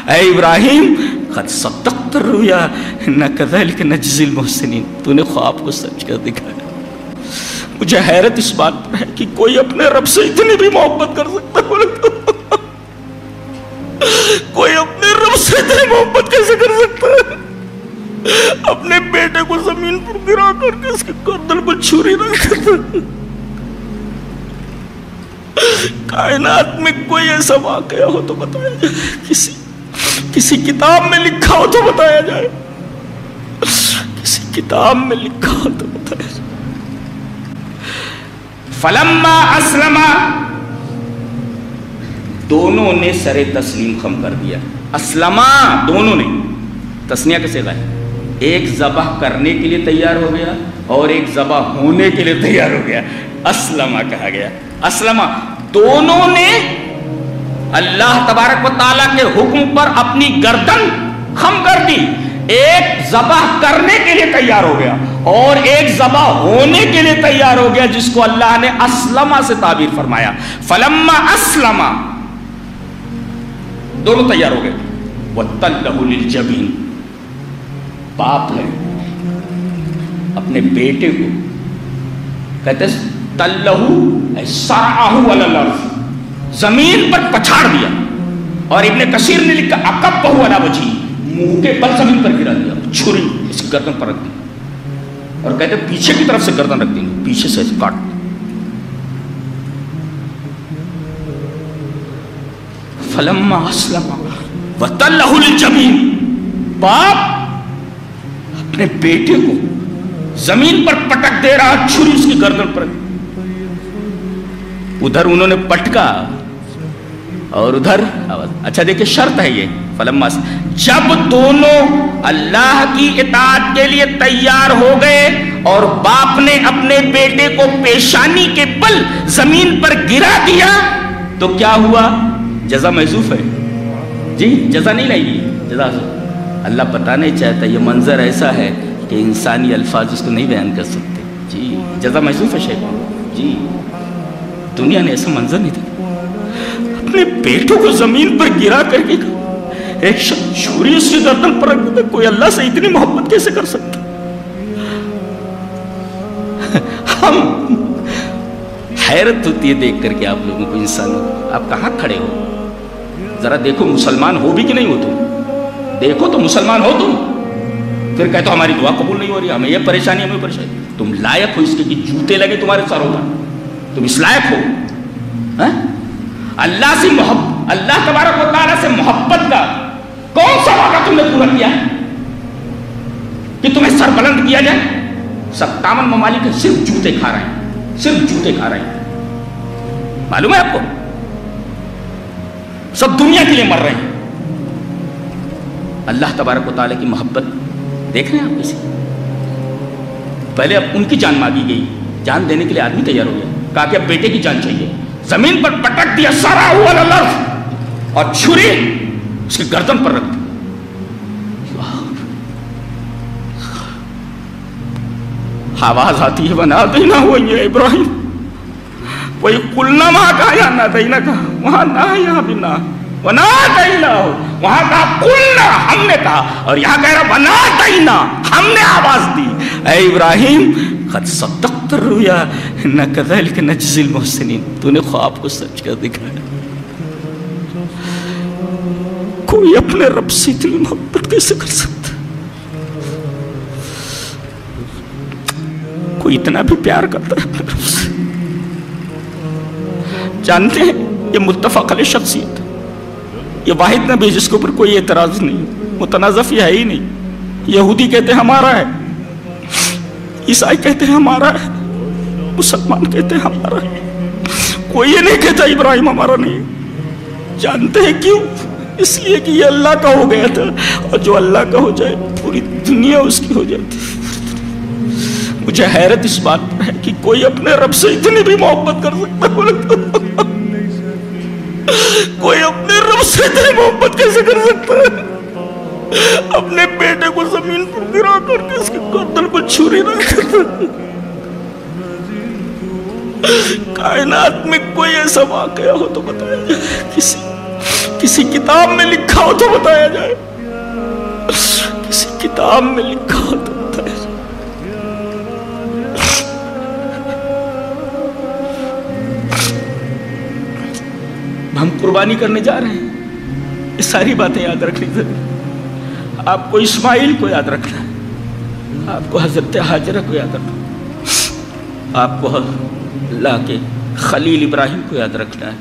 اے ابراہیم قد صدقت الرؤیا انا کذالک نجزی المحسنین، تو نے خواب کو سچ کر دکھایا۔ مجھے حیرت اس بات پر ہے کہ کوئی اپنے رب سے اتنی بھی محبت کر سکتا ہے؟ کوئی اپنے رب سے اتنی محبت کیسے کر سکتا ہے؟ اپنے بیٹے کو زمین پر گرا کر کے اس کے گردن پر چھری رکھ کر۔ کائنات میں کوئی ایسا واقعہ ہو تو بتایا جائے، کسی کتاب میں لکھا ہو تو بتایا جائے، کسی کتاب میں لکھا ہو تو بتایا جائے۔ فلما اسلما، دونوں نے سر تسلیم خم کر دیا۔ اسلما، دونوں نے، تسنیہ کیسے گئے؟ ایک ذبح کرنے کے لیے تیار ہو گیا اور ایک ذبح ہونے کے لیے تیار ہو گیا، اسلما کہا گیا۔ اسلما، دونوں نے اللہ تبارک و تعالیٰ کے حکم پر اپنی گردن خم کر دی۔ ایک ذبح کرنے کے لیے تیار ہو گیا اور ایک ذبح ہونے کے لیے تیار ہو گیا، جس کو اللہ نے اسلمہ سے تعبیر فرمایا۔ فلما اسلمہ، دونوں تیار ہو گئے۔ وَتَلَّهُ لِلْجَبِينِ، باپ نے اپنے بیٹے کو کہتے تَلَّهُ سَرَعَهُ عَلَى الْأَرْضِ، زمین پر پچھاڑ دیا، اور ابن کثیر نے لکھا عَقَبَّهُ عَلَى وَجْهِهِ، منہ کے بل زمین پر گرا دیا، چھری اس کی گردن پر رکھ دی، اور کہتے پیچھے کی طرف سے گردن رکھ دی، پیچھے سے کاٹ دی۔ فلما اسلم وتلہ للجبین، باپ اپنے بیٹے کو زمین پر پٹک دے رہا، چھری اس کی گردن پر، ادھر انہوں نے پٹکا اور ادھر آواز۔ اچھا دیکھیں شرط ہے یہ، فلما، جب دونوں اللہ کی اطاعت کے لیے تیار ہو گئے اور باپ نے اپنے بیٹے کو پیشانی کے بل زمین پر گرا دیا تو کیا ہوا؟ جزا محذوف ہے جی، جزا نہیں لائے، جزا اللہ بتانا ہی چاہتا ہے۔ یہ منظر ایسا ہے کہ انسانی الفاظ اس کو نہیں بیان کر سکتے جی، جزا محذوف ہے شیخ جی، دنیا نے ایسا منظر نہیں دیکھا۔ اپنے بیٹوں کو زمین پر گرا کر کے ایک چھری اس کی گردن پر رکھ دیتا، کوئی اللہ سے اتنی محبت کیسے کر سکتا؟ ہم حیرت ہوتی ہے دیکھ کر کے آپ لوگوں کو، انسان آپ کہاں کھڑے ہو؟ ذرا دیکھو مسلمان ہو بھی کہ نہیں ہو تم، دیکھو تو مسلمان ہو تم، پھر کہتے ہو ہماری دعا قبول نہیں ہو رہی، ہمیں یہ پریشانی، ہمیں پریشانی۔ تم لائق ہو اس کے کہ جوتے لگے تمہارے سروں پر، تم اس لائق ہو؟ اللہ سے محبت، اللہ تبارک و تعالیٰ سے محبت کا کون سا وعدہ تم نے پورا کیا کہ تمہیں سر بلند کیا جائے؟ 57 ممالک صرف جوتے کھا رہے ہیں، صرف جوتے کھا رہے ہیں، معلوم ہے آپ کو؟ سب دنیا کے لیے مر رہے ہیں۔ اللہ تبارک و تعالیٰ کی محبت دیکھ رہے ہیں آپ کسی؟ پہلے اب ان کی جان مانگی گئی، جان دینے کے لیے آدمی تیار ہو گیا، کہا کہ اب بیٹے کی جان چاہیے، زمین پر پٹک دیا، سارا ہوا لرز، اور چھری اس کی گردن پر رکھ دی۔ آواز آتی ہے وَنَادَيْنَاهُ يَا إِبْرَاهِيمُ، وہی قُلْنَا وہاں کہا یا نَادَيْنَا کہا، وہاں نہ یہاں بھی نہ، وَنَادَيْنَاهُ وہاں کہا قُلْنَا ہم نے کہا، اور یہاں کہہ رہا وَنَادَيْنَا ہم نے آواز دی۔ اے ابراہیم قد صدقت الرؤیا انا کذالک نجزی المحسنین، تو نے خواب کو سچ کر دکھایا۔ کوئی اپنے رب سے اتنی محبت کیسے کر سکتا؟ کوئی اتنا بھی پیار کرتا ہے اپنے رب سے؟ جانتے ہیں یہ متفق علیہ شخصیت، یہ واحد نبی جس کے اوپر کوئی اعتراض نہیں، متنازع ہے ہی نہیں۔ یہودی کہتے ہیں ہمارا ہے، عیسائی کہتے ہیں ہمارا ہے، مسلمان کہتے ہیں ہمارا ہے، کوئی یہ نہیں کہتا ابراہیم ہمارا نہیں۔ جانتے ہیں کیوں؟ اس لیے کہ یہ اللہ کا ہو گیا تھا، اور جو اللہ کا ہو جائے پوری دنیا اس کی ہو جاتی۔ مجھے حیرت اس بات پر ہے کہ کوئی اپنے رب سے اتنی بھی محبت کر سکتا ہے؟ کوئی اپنے رب سے اتنی محبت کیسے کر سکتا ہے؟ اپنے بیٹے کو زمین پر گرا کر کے اس کے گردن پر چھری رکھ دیتا۔ کائنات میں کوئی ایسا واقعہ ہو تو بتایا جائے، کسی کتاب میں لکھا ہو تو بتایا جائے، کسی کتاب میں لکھا ہو تو بتایا جائے۔ ہم قربانی کرنے جا رہے ہیں، یہ ساری باتیں یاد رکھنی ضروری۔ آپ کو اسماعیل کو یاد رکھنا ہے، آپ کو حضرت ہاجرہ کو یاد رکھنا ہے، آپ کو اللہ کے خلیل ابراہیم کو یاد رکھنا ہے،